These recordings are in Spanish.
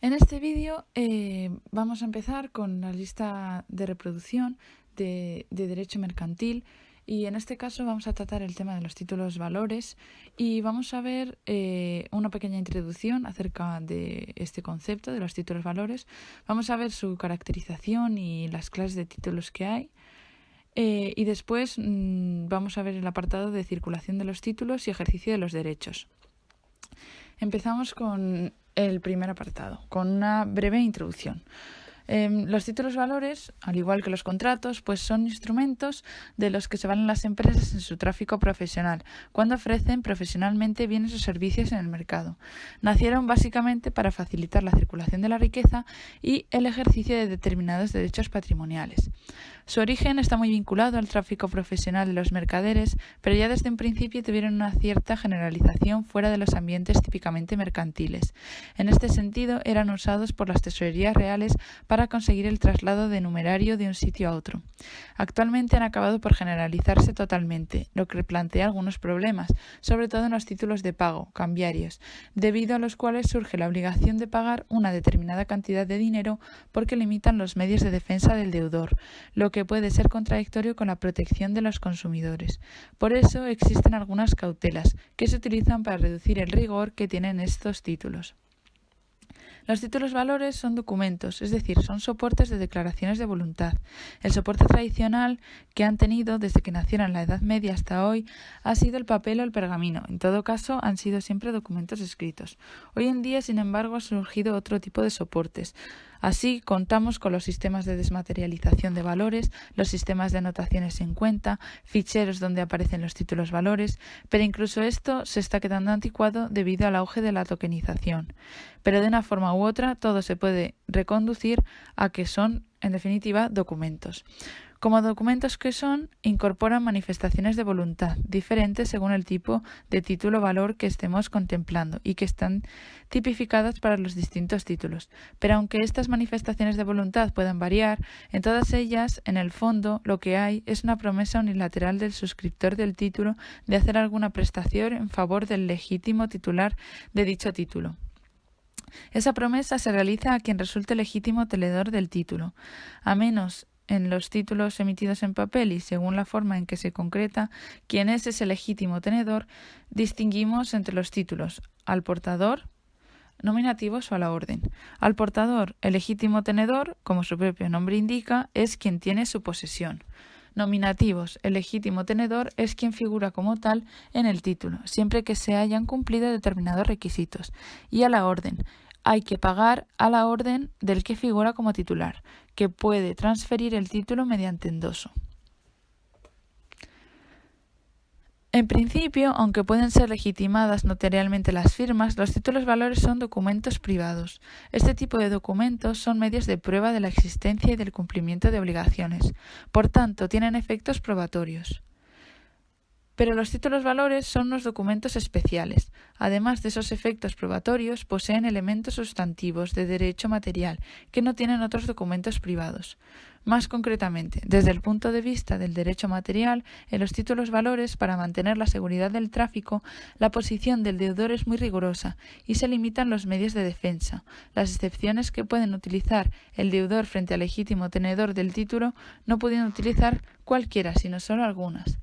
En este vídeo vamos a empezar con la lista de reproducción de derecho mercantil y en este caso vamos a tratar el tema de los títulos valores y vamos a ver una pequeña introducción acerca de este concepto de los títulos valores. Vamos a ver su caracterización y las clases de títulos que hay. Y después vamos a ver el apartado de circulación de los títulos y ejercicio de los derechos. Empezamos con el primer apartado, con una breve introducción. Los títulos valores, al igual que los contratos, pues son instrumentos de los que se valen las empresas en su tráfico profesional, cuando ofrecen profesionalmente bienes o servicios en el mercado. Nacieron básicamente para facilitar la circulación de la riqueza y el ejercicio de determinados derechos patrimoniales. Su origen está muy vinculado al tráfico profesional de los mercaderes, pero ya desde un principio tuvieron una cierta generalización fuera de los ambientes típicamente mercantiles. En este sentido, eran usados por las tesorerías reales para conseguir el traslado de numerario de un sitio a otro. Actualmente han acabado por generalizarse totalmente, lo que plantea algunos problemas, sobre todo en los títulos de pago, cambiarios, debido a los cuales surge la obligación de pagar una determinada cantidad de dinero porque limitan los medios de defensa del deudor, lo que puede ser contradictorio con la protección de los consumidores. Por eso existen algunas cautelas que se utilizan para reducir el rigor que tienen estos títulos. Los títulos valores son documentos, es decir, son soportes de declaraciones de voluntad. El soporte tradicional que han tenido desde que nacieron en la Edad Media hasta hoy ha sido el papel o el pergamino. En todo caso, han sido siempre documentos escritos. Hoy en día, sin embargo, ha surgido otro tipo de soportes. Así, contamos con los sistemas de desmaterialización de valores, los sistemas de anotaciones en cuenta, ficheros donde aparecen los títulos valores, pero incluso esto se está quedando anticuado debido al auge de la tokenización. Pero de una forma u otra, todo se puede reconducir a que son, en definitiva, documentos. Como documentos que son, incorporan manifestaciones de voluntad, diferentes según el tipo de título o valor que estemos contemplando y que están tipificadas para los distintos títulos. Pero aunque estas manifestaciones de voluntad puedan variar, en todas ellas, en el fondo, lo que hay es una promesa unilateral del suscriptor del título de hacer alguna prestación en favor del legítimo titular de dicho título. Esa promesa se realiza a quien resulte legítimo tenedor del título, a menos en los títulos emitidos en papel y según la forma en que se concreta quién es ese legítimo tenedor, distinguimos entre los títulos al portador, nominativos o a la orden. Al portador, el legítimo tenedor, como su propio nombre indica, es quien tiene su posesión. Nominativos, el legítimo tenedor es quien figura como tal en el título, siempre que se hayan cumplido determinados requisitos. Y a la orden, hay que pagar a la orden del que figura como titular, que puede transferir el título mediante endoso. En principio, aunque pueden ser legitimadas notarialmente las firmas, los títulos valores son documentos privados. Este tipo de documentos son medios de prueba de la existencia y del cumplimiento de obligaciones. Por tanto, tienen efectos probatorios. Pero los títulos valores son unos documentos especiales. Además de esos efectos probatorios, poseen elementos sustantivos de derecho material que no tienen otros documentos privados. Más concretamente, desde el punto de vista del derecho material, en los títulos valores, para mantener la seguridad del tráfico, la posición del deudor es muy rigurosa y se limitan los medios de defensa. Las excepciones que pueden utilizar el deudor frente al legítimo tenedor del título no pueden utilizar cualquiera, sino solo algunas.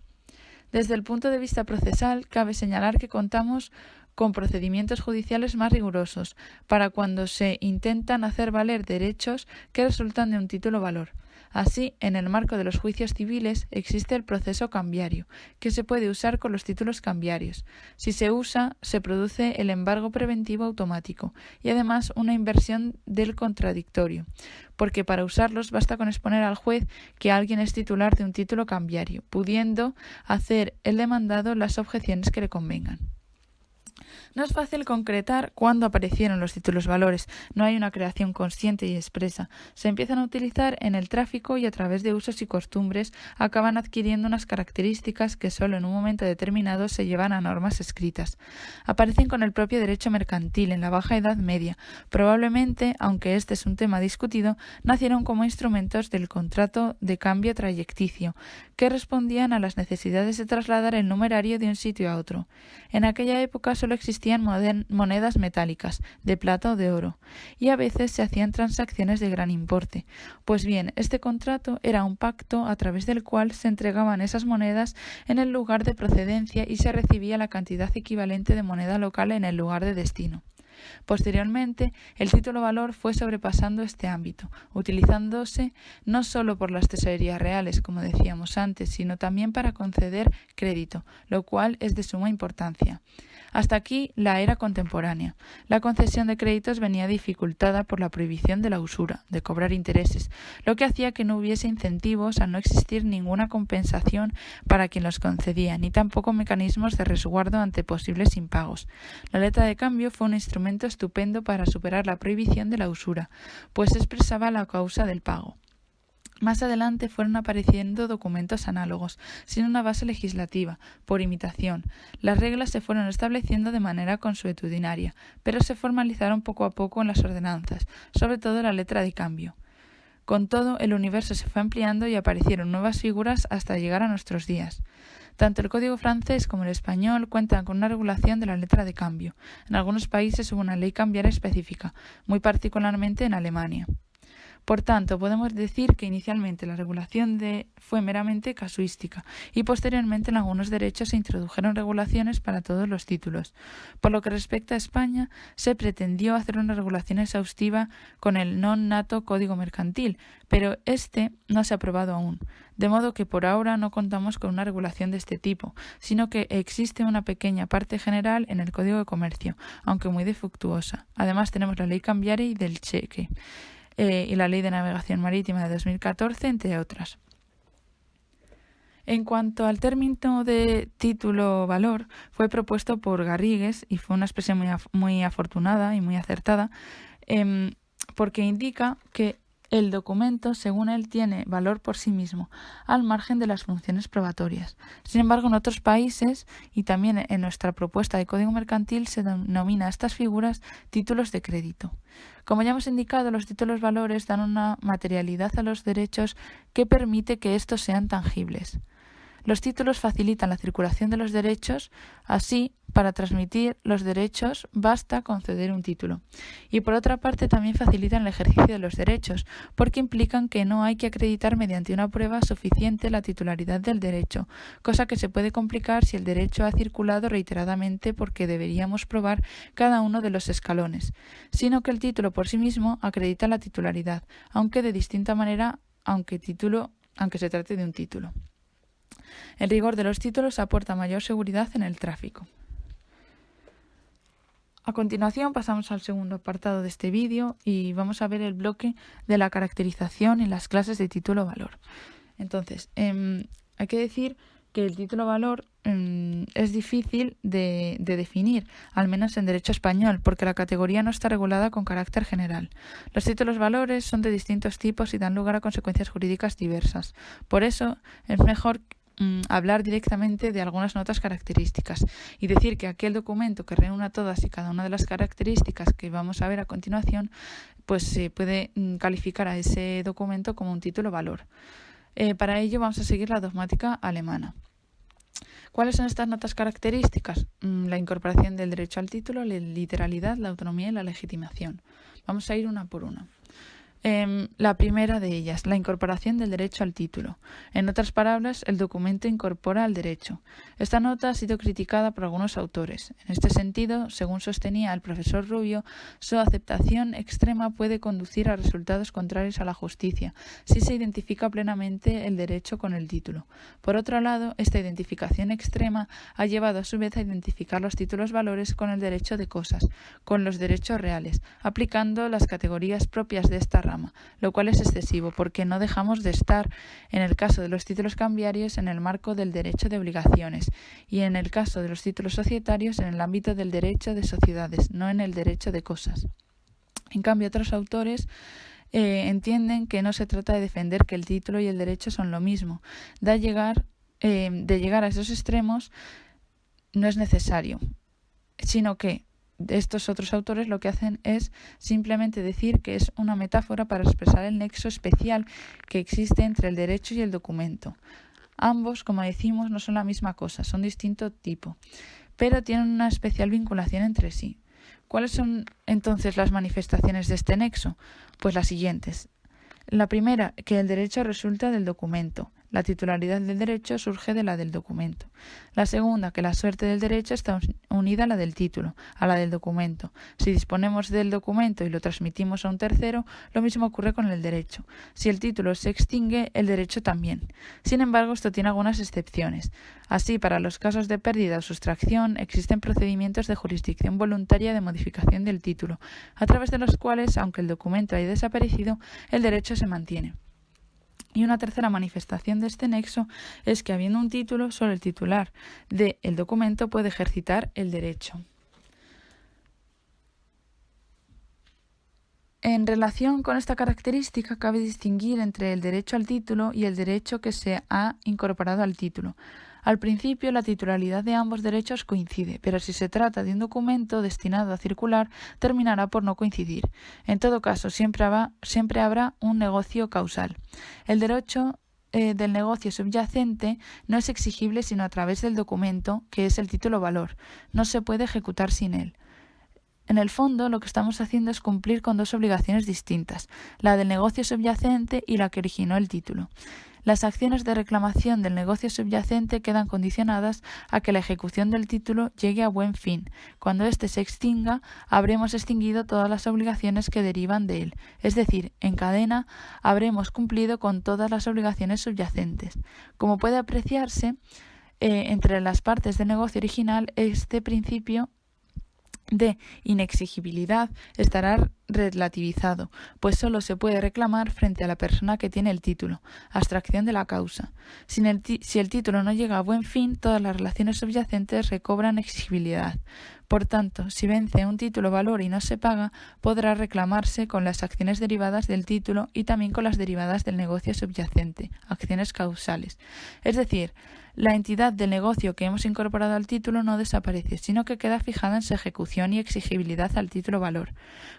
Desde el punto de vista procesal, cabe señalar que contamos con procedimientos judiciales más rigurosos para cuando se intentan hacer valer derechos que resultan de un título valor. Así, en el marco de los juicios civiles existe el proceso cambiario, que se puede usar con los títulos cambiarios. Si se usa, se produce el embargo preventivo automático y además una inversión del contradictorio, porque para usarlos basta con exponer al juez que alguien es titular de un título cambiario, pudiendo hacer el demandado las objeciones que le convengan. No es fácil concretar cuándo aparecieron los títulos valores, no hay una creación consciente y expresa. Se empiezan a utilizar en el tráfico y a través de usos y costumbres acaban adquiriendo unas características que solo en un momento determinado se llevan a normas escritas. Aparecen con el propio derecho mercantil en la Baja Edad Media. Probablemente, aunque este es un tema discutido, nacieron como instrumentos del contrato de cambio trayecticio, que respondían a las necesidades de trasladar el numerario de un sitio a otro. En aquella época solo solo existían monedas metálicas, de plata o de oro, y a veces se hacían transacciones de gran importe. Pues bien, este contrato era un pacto a través del cual se entregaban esas monedas en el lugar de procedencia y se recibía la cantidad equivalente de moneda local en el lugar de destino. Posteriormente, el título valor fue sobrepasando este ámbito, utilizándose no solo por las tesorerías reales, como decíamos antes, sino también para conceder crédito, lo cual es de suma importancia. Hasta aquí la era contemporánea. La concesión de créditos venía dificultada por la prohibición de la usura, de cobrar intereses, lo que hacía que no hubiese incentivos al no existir ninguna compensación para quien los concedía, ni tampoco mecanismos de resguardo ante posibles impagos. La letra de cambio fue un instrumento estupendo para superar la prohibición de la usura, pues expresaba la causa del pago. Más adelante fueron apareciendo documentos análogos, sin una base legislativa, por imitación. Las reglas se fueron estableciendo de manera consuetudinaria, pero se formalizaron poco a poco en las ordenanzas, sobre todo la letra de cambio. Con todo, el universo se fue ampliando y aparecieron nuevas figuras hasta llegar a nuestros días. Tanto el código francés como el español cuentan con una regulación de la letra de cambio. En algunos países hubo una ley cambiaria específica, muy particularmente en Alemania. Por tanto, podemos decir que inicialmente la regulación fue meramente casuística y posteriormente en algunos derechos se introdujeron regulaciones para todos los títulos. Por lo que respecta a España, se pretendió hacer una regulación exhaustiva con el non nato Código Mercantil, pero este no se ha aprobado aún. De modo que por ahora no contamos con una regulación de este tipo, sino que existe una pequeña parte general en el Código de Comercio, aunque muy defectuosa. Además tenemos la ley cambiaria y del cheque. Y la Ley de Navegación Marítima de 2014, entre otras. En cuanto al término de título-valor, fue propuesto por Garrigues y fue una expresión muy afortunada y muy acertada, porque indica que el documento, según él, tiene valor por sí mismo, al margen de las funciones probatorias. Sin embargo, en otros países, y también en nuestra propuesta de Código Mercantil, se denomina a estas figuras títulos de crédito. Como ya hemos indicado, los títulos valores dan una materialidad a los derechos que permite que estos sean tangibles. Los títulos facilitan la circulación de los derechos, así, para transmitir los derechos basta conceder un título. Y por otra parte también facilitan el ejercicio de los derechos, porque implican que no hay que acreditar mediante una prueba suficiente la titularidad del derecho, cosa que se puede complicar si el derecho ha circulado reiteradamente porque deberíamos probar cada uno de los escalones, sino que el título por sí mismo acredita la titularidad, aunque de distinta manera, aunque se trate de un título. El rigor de los títulos aporta mayor seguridad en el tráfico. A continuación pasamos al segundo apartado de este vídeo y vamos a ver el bloque de la caracterización y las clases de título-valor. Entonces, hay que decir que el título-valor es difícil de definir, al menos en derecho español, porque la categoría no está regulada con carácter general. Los títulos-valores son de distintos tipos y dan lugar a consecuencias jurídicas diversas. Por eso es mejor hablar directamente de algunas notas características y decir que aquel documento que reúna todas y cada una de las características que vamos a ver a continuación, pues se puede calificar a ese documento como un título-valor. Para ello vamos a seguir la dogmática alemana. ¿Cuáles son estas notas características? La incorporación del derecho al título, la literalidad, la autonomía y la legitimación. Vamos a ir una por una. La primera de ellas, la incorporación del derecho al título. En otras palabras, el documento incorpora al derecho. Esta nota ha sido criticada por algunos autores. En este sentido, según sostenía el profesor Rubio, su aceptación extrema puede conducir a resultados contrarios a la justicia, si se identifica plenamente el derecho con el título. Por otro lado, esta identificación extrema ha llevado a su vez a identificar los títulos valores con el derecho de cosas, con los derechos reales, aplicando las categorías propias de esta rama, lo cual es excesivo porque no dejamos de estar, en el caso de los títulos cambiarios, en el marco del derecho de obligaciones y en el caso de los títulos societarios en el ámbito del derecho de sociedades, no en el derecho de cosas. En cambio, otros autores entienden que no se trata de defender que el título y el derecho son lo mismo. De llegar a esos extremos no es necesario, sino que estos otros autores lo que hacen es simplemente decir que es una metáfora para expresar el nexo especial que existe entre el derecho y el documento. Ambos, como decimos, no son la misma cosa, son distinto tipo. pero tienen una especial vinculación entre sí. ¿Cuáles son entonces las manifestaciones de este nexo? Pues las siguientes. La primera, que el derecho resulta del documento. La titularidad del derecho surge de la del documento. La segunda, que la suerte del derecho está unida a la del título, a la del documento. Si disponemos del documento y lo transmitimos a un tercero, lo mismo ocurre con el derecho. Si el título se extingue, el derecho también. Sin embargo, esto tiene algunas excepciones. Así, para los casos de pérdida o sustracción, existen procedimientos de jurisdicción voluntaria de modificación del título, a través de los cuales, aunque el documento haya desaparecido, el derecho se mantiene. Y una tercera manifestación de este nexo es que, habiendo un título, solo el titular del documento puede ejercitar el derecho. En relación con esta característica, cabe distinguir entre el derecho al título y el derecho que se ha incorporado al título. Al principio, la titularidad de ambos derechos coincide, pero si se trata de un documento destinado a circular, terminará por no coincidir. En todo caso, siempre habrá un negocio causal. El derecho del negocio subyacente no es exigible sino a través del documento, que es el título valor. No se puede ejecutar sin él. En el fondo, lo que estamos haciendo es cumplir con dos obligaciones distintas, la del negocio subyacente y la que originó el título. Las acciones de reclamación del negocio subyacente quedan condicionadas a que la ejecución del título llegue a buen fin. Cuando éste se extinga, habremos extinguido todas las obligaciones que derivan de él, es decir, en cadena habremos cumplido con todas las obligaciones subyacentes. Como puede apreciarse, entre las partes del negocio original, este principio de inexigibilidad estará relativizado, pues solo se puede reclamar frente a la persona que tiene el título, abstracción de la causa. Si el título no llega a buen fin, todas las relaciones subyacentes recobran exigibilidad. Por tanto, si vence un título valor y no se paga, podrá reclamarse con las acciones derivadas del título y también con las derivadas del negocio subyacente, acciones causales. Es decir, la entidad del negocio que hemos incorporado al título no desaparece, sino que queda fijada en su ejecución y exigibilidad al título valor.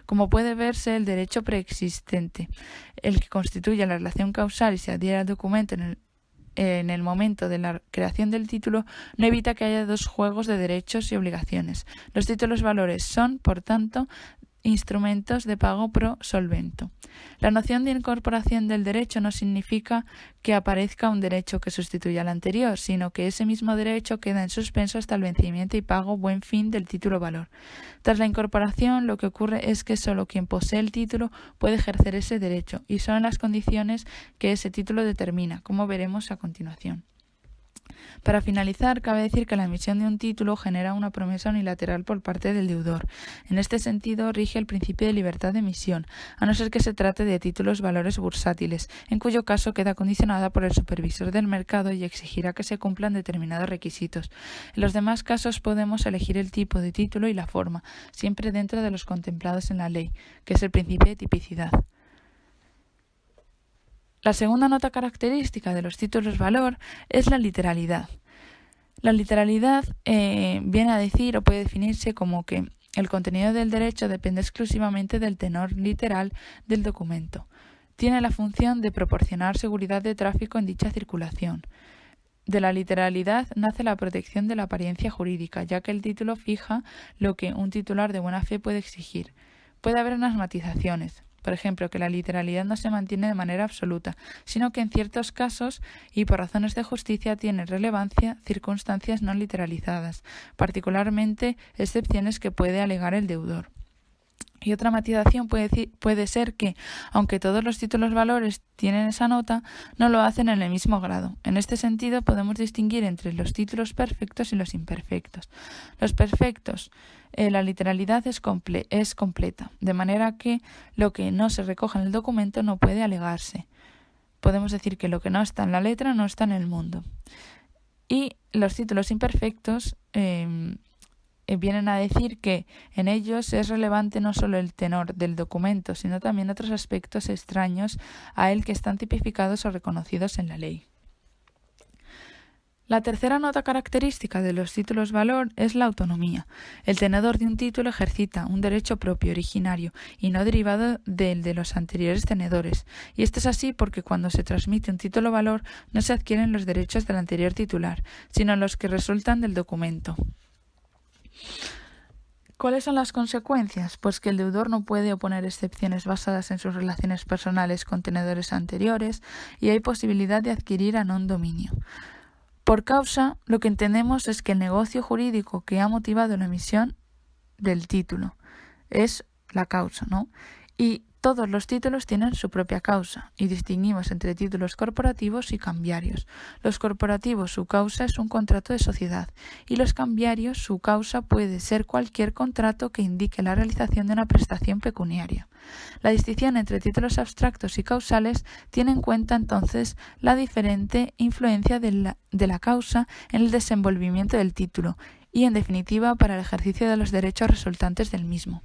Como puede verse, el derecho preexistente, el que constituye la relación causal y se adhiere al documento en el momento de la creación del título, no evita que haya dos juegos de derechos y obligaciones. Los títulos valores son, por tanto, instrumentos de pago pro solvento. La noción de incorporación del derecho no significa que aparezca un derecho que sustituya al anterior, sino que ese mismo derecho queda en suspenso hasta el vencimiento y pago buen fin del título valor. Tras la incorporación, lo que ocurre es que solo quien posee el título puede ejercer ese derecho, y son en las condiciones que ese título determina, como veremos a continuación. Para finalizar, cabe decir que la emisión de un título genera una promesa unilateral por parte del deudor. En este sentido, rige el principio de libertad de emisión, a no ser que se trate de títulos valores bursátiles, en cuyo caso queda condicionada por el supervisor del mercado y exigirá que se cumplan determinados requisitos. En los demás casos podemos elegir el tipo de título y la forma, siempre dentro de los contemplados en la ley, que es el principio de tipicidad. La segunda nota característica de los títulos valor es la literalidad. La literalidad viene a decir o puede definirse como que el contenido del derecho depende exclusivamente del tenor literal del documento. Tiene la función de proporcionar seguridad de tráfico en dicha circulación. De la literalidad nace la protección de la apariencia jurídica, ya que el título fija lo que un titular de buena fe puede exigir. Puede haber unas matizaciones. Por ejemplo, que la literalidad no se mantiene de manera absoluta, sino que en ciertos casos y por razones de justicia tiene relevancia circunstancias no literalizadas, particularmente excepciones que puede alegar el deudor. Y otra matización puede ser que, aunque todos los títulos valores tienen esa nota, no lo hacen en el mismo grado. En este sentido, podemos distinguir entre los títulos perfectos y los imperfectos. Los perfectos, la literalidad es completa, de manera que lo que no se recoge en el documento no puede alegarse. Podemos decir que lo que no está en la letra no está en el mundo. Y los títulos imperfectos vienen a decir que en ellos es relevante no solo el tenor del documento, sino también otros aspectos extraños a él que están tipificados o reconocidos en la ley. La tercera nota característica de los títulos valor es la autonomía. El tenedor de un título ejercita un derecho propio, originario, y no derivado del de los anteriores tenedores. Y esto es así porque cuando se transmite un título valor no se adquieren los derechos del anterior titular, sino los que resultan del documento. ¿Cuáles son las consecuencias? Pues que el deudor no puede oponer excepciones basadas en sus relaciones personales con tenedores anteriores y hay posibilidad de adquirir a non dominio. Por causa, lo que entendemos es que el negocio jurídico que ha motivado la emisión del título es la causa, ¿no? Y todos los títulos tienen su propia causa y distinguimos entre títulos corporativos y cambiarios. Los corporativos, su causa es un contrato de sociedad y los cambiarios, su causa puede ser cualquier contrato que indique la realización de una prestación pecuniaria. La distinción entre títulos abstractos y causales tiene en cuenta entonces la diferente influencia de la causa en el desenvolvimiento del título y, en definitiva, para el ejercicio de los derechos resultantes del mismo.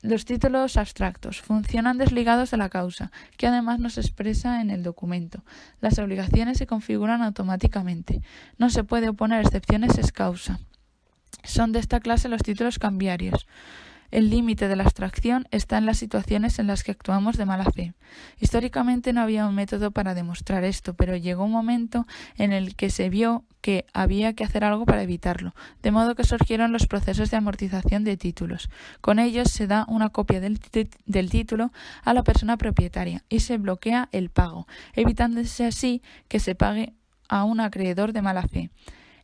Los títulos abstractos funcionan desligados de la causa, que además nos expresa en el documento. Las obligaciones se configuran automáticamente. No se puede oponer excepciones ex causa. Son de esta clase los títulos cambiarios. El límite de la abstracción está en las situaciones en las que actuamos de mala fe. Históricamente no había un método para demostrar esto, pero llegó un momento en el que se vio que había que hacer algo para evitarlo, de modo que surgieron los procesos de amortización de títulos. Con ellos se da una copia del título a la persona propietaria y se bloquea el pago, evitándose así que se pague a un acreedor de mala fe.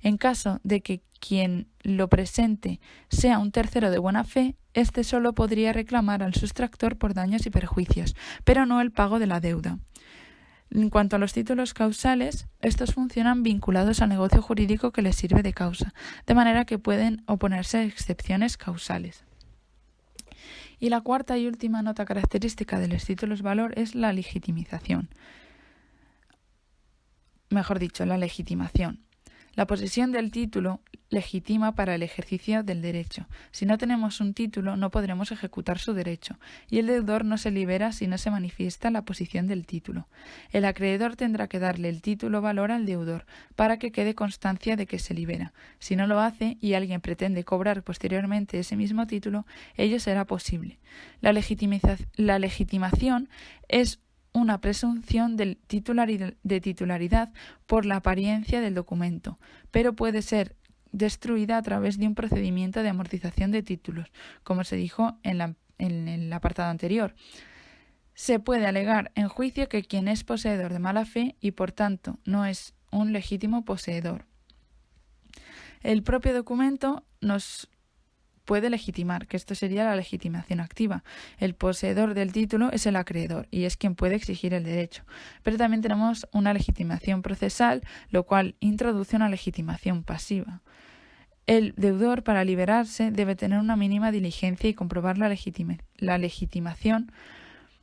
En caso de que quien lo presente sea un tercero de buena fe, éste solo podría reclamar al sustractor por daños y perjuicios, pero no el pago de la deuda. En cuanto a los títulos causales, estos funcionan vinculados al negocio jurídico que les sirve de causa, de manera que pueden oponerse a excepciones causales. Y la cuarta y última nota característica de los títulos valor es la legitimización. Mejor dicho, la legitimación. La posesión del título legitima para el ejercicio del derecho. Si no tenemos un título, no podremos ejecutar su derecho, y el deudor no se libera si no se manifiesta la posición del título. El acreedor tendrá que darle el título valor al deudor para que quede constancia de que se libera. Si no lo hace y alguien pretende cobrar posteriormente ese mismo título, ello será posible. La legitimación es una presunción de titularidad por la apariencia del documento, pero puede ser destruida a través de un procedimiento de amortización de títulos, como se dijo en el apartado anterior. Se puede alegar en juicio que quien es poseedor de mala fe y por tanto no es un legítimo poseedor. El propio documento nos puede legitimar, que esto sería la legitimación activa. El poseedor del título es el acreedor y es quien puede exigir el derecho. Pero también tenemos una legitimación procesal, lo cual introduce una legitimación pasiva. El deudor, para liberarse, debe tener una mínima diligencia y comprobar la legitimación.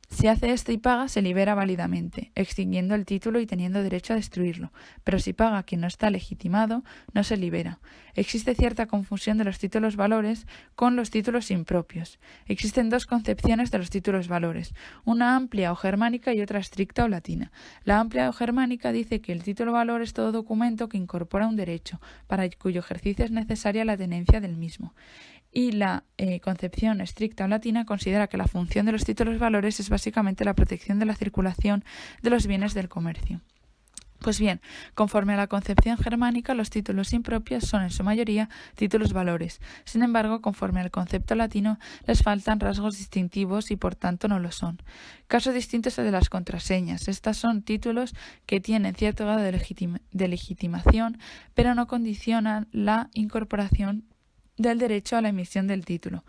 Si hace esto y paga, se libera válidamente, extinguiendo el título y teniendo derecho a destruirlo. Pero si paga quien no está legitimado, no se libera. Existe cierta confusión de los títulos valores con los títulos impropios. Existen dos concepciones de los títulos valores, una amplia o germánica y otra estricta o latina. La amplia o germánica dice que el título valor es todo documento que incorpora un derecho, para cuyo ejercicio es necesaria la tenencia del mismo. Y la concepción estricta o latina considera que la función de los títulos valores es básicamente la protección de la circulación de los bienes del comercio. Pues bien, conforme a la concepción germánica, los títulos impropios son en su mayoría títulos valores. Sin embargo, conforme al concepto latino, les faltan rasgos distintivos y por tanto no lo son. Caso distinto es el de las contraseñas. Estas son títulos que tienen cierto grado de legitimación, pero no condicionan la incorporación del derecho a la emisión del título.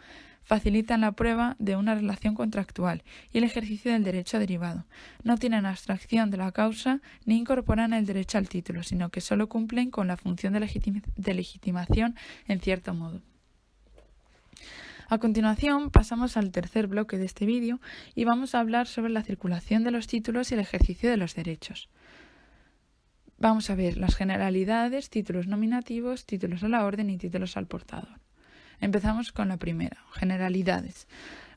Facilitan la prueba de una relación contractual y el ejercicio del derecho derivado. No tienen abstracción de la causa ni incorporan el derecho al título, sino que solo cumplen con la función de legitimación en cierto modo. A continuación pasamos al tercer bloque de este vídeo y vamos a hablar sobre la circulación de los títulos y el ejercicio de los derechos. Vamos a ver las generalidades, títulos nominativos, títulos a la orden y títulos al portador. Empezamos con la primera, generalidades.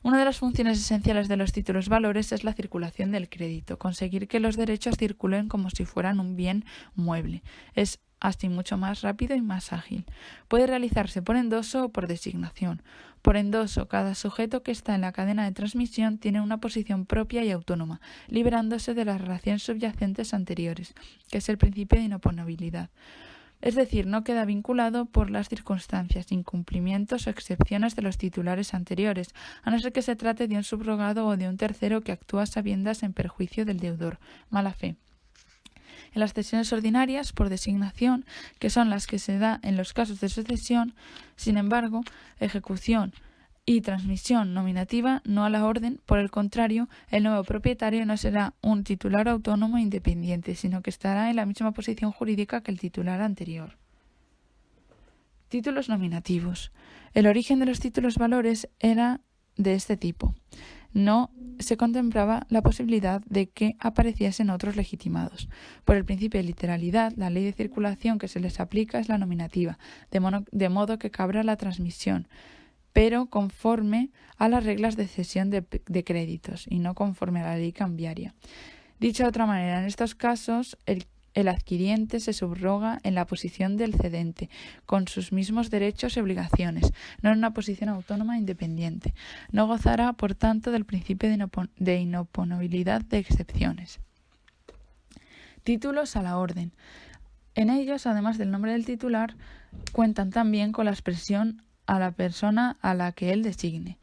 Una de las funciones esenciales de los títulos valores es la circulación del crédito, conseguir que los derechos circulen como si fueran un bien mueble. Es así mucho más rápido y más ágil. Puede realizarse por endoso o por designación. Por endoso, cada sujeto que está en la cadena de transmisión tiene una posición propia y autónoma, liberándose de las relaciones subyacentes anteriores, que es el principio de inoponibilidad. Es decir, no queda vinculado por las circunstancias, incumplimientos o excepciones de los titulares anteriores, a no ser que se trate de un subrogado o de un tercero que actúa a sabiendas en perjuicio del deudor, mala fe. En las cesiones ordinarias, por designación, que son las que se da en los casos de sucesión, sin embargo, ejecución y transmisión nominativa no a la orden. Por el contrario, el nuevo propietario no será un titular autónomo e independiente, sino que estará en la misma posición jurídica que el titular anterior. Títulos nominativos. El origen de los títulos valores era de este tipo. No se contemplaba la posibilidad de que apareciesen otros legitimados. Por el principio de literalidad, la ley de circulación que se les aplica es la nominativa, de modo que cabrá la transmisión, pero conforme a las reglas de cesión de créditos y no conforme a la ley cambiaria. Dicho de otra manera, en estos casos, el adquiriente se subroga en la posición del cedente, con sus mismos derechos y obligaciones, no en una posición autónoma e independiente. No gozará, por tanto, del principio de inoponibilidad de excepciones. Títulos a la orden. En ellos, además del nombre del titular, cuentan también con la expresión a la persona a la que él designe.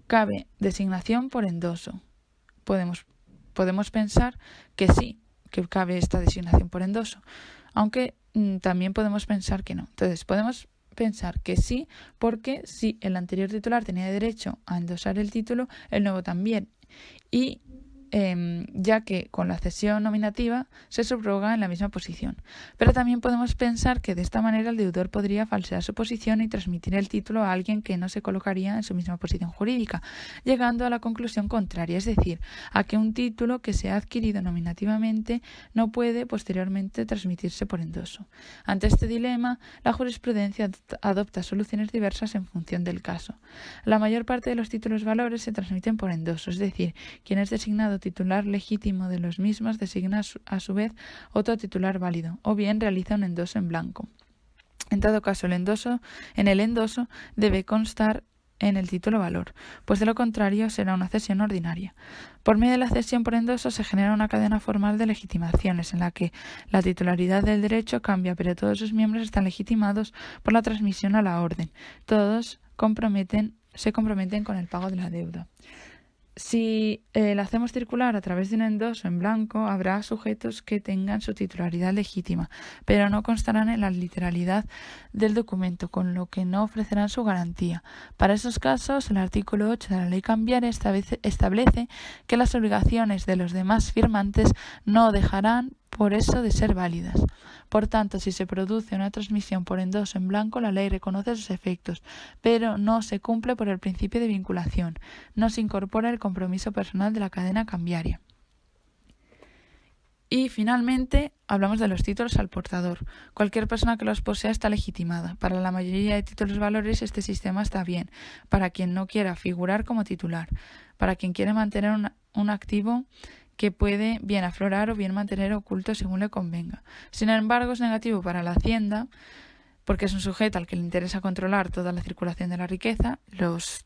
Cabe designación por endoso. Podemos pensar que sí, que cabe esta designación por endoso, aunque también podemos pensar que no. Entonces, podemos pensar que sí, porque si el anterior titular tenía derecho a endosar el título, el nuevo también. Y ya que con la cesión nominativa se subroga en la misma posición. Pero también podemos pensar que de esta manera el deudor podría falsear su posición y transmitir el título a alguien que no se colocaría en su misma posición jurídica, llegando a la conclusión contraria, es decir, a que un título que se ha adquirido nominativamente no puede posteriormente transmitirse por endoso. Ante este dilema, la jurisprudencia adopta soluciones diversas en función del caso. La mayor parte de los títulos valores se transmiten por endoso, es decir, quien es designado titular legítimo de los mismos designa a su vez otro titular válido, o bien realiza un endoso en blanco. En todo caso, en el endoso debe constar en el título valor, pues de lo contrario será una cesión ordinaria. Por medio de la cesión por endoso se genera una cadena formal de legitimaciones en la que la titularidad del derecho cambia, pero todos sus miembros están legitimados por la transmisión a la orden. Todos se comprometen con el pago de la deuda. Si la hacemos circular a través de un endoso en blanco, habrá sujetos que tengan su titularidad legítima, pero no constarán en la literalidad del documento, con lo que no ofrecerán su garantía. Para esos casos, el artículo 8 de la ley cambiaria establece que las obligaciones de los demás firmantes no dejarán por eso de ser válidas. Por tanto, si se produce una transmisión por endoso en blanco, la ley reconoce sus efectos, pero no se cumple por el principio de vinculación. No se incorpora el compromiso personal de la cadena cambiaria. Y finalmente hablamos de los títulos al portador. Cualquier persona que los posea está legitimada. Para la mayoría de títulos valores este sistema está bien, para quien no quiera figurar como titular, para quien quiere mantener un activo que puede bien aflorar o bien mantener oculto según le convenga. Sin embargo, es negativo para la Hacienda, porque es un sujeto al que le interesa controlar toda la circulación de la riqueza. Los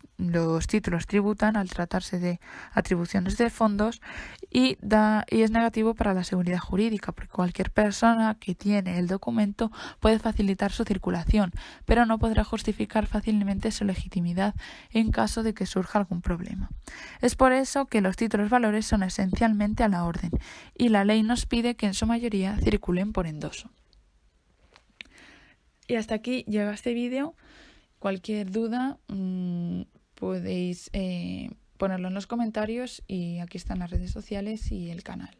títulos tributan al tratarse de atribuciones de fondos y es negativo para la seguridad jurídica, porque cualquier persona que tiene el documento puede facilitar su circulación, pero no podrá justificar fácilmente su legitimidad en caso de que surja algún problema. Es por eso que los títulos valores son esencialmente a la orden, y la ley nos pide que en su mayoría circulen por endoso. Y hasta aquí llega este vídeo. Cualquier duda podéis ponerlo en los comentarios y aquí están las redes sociales y el canal.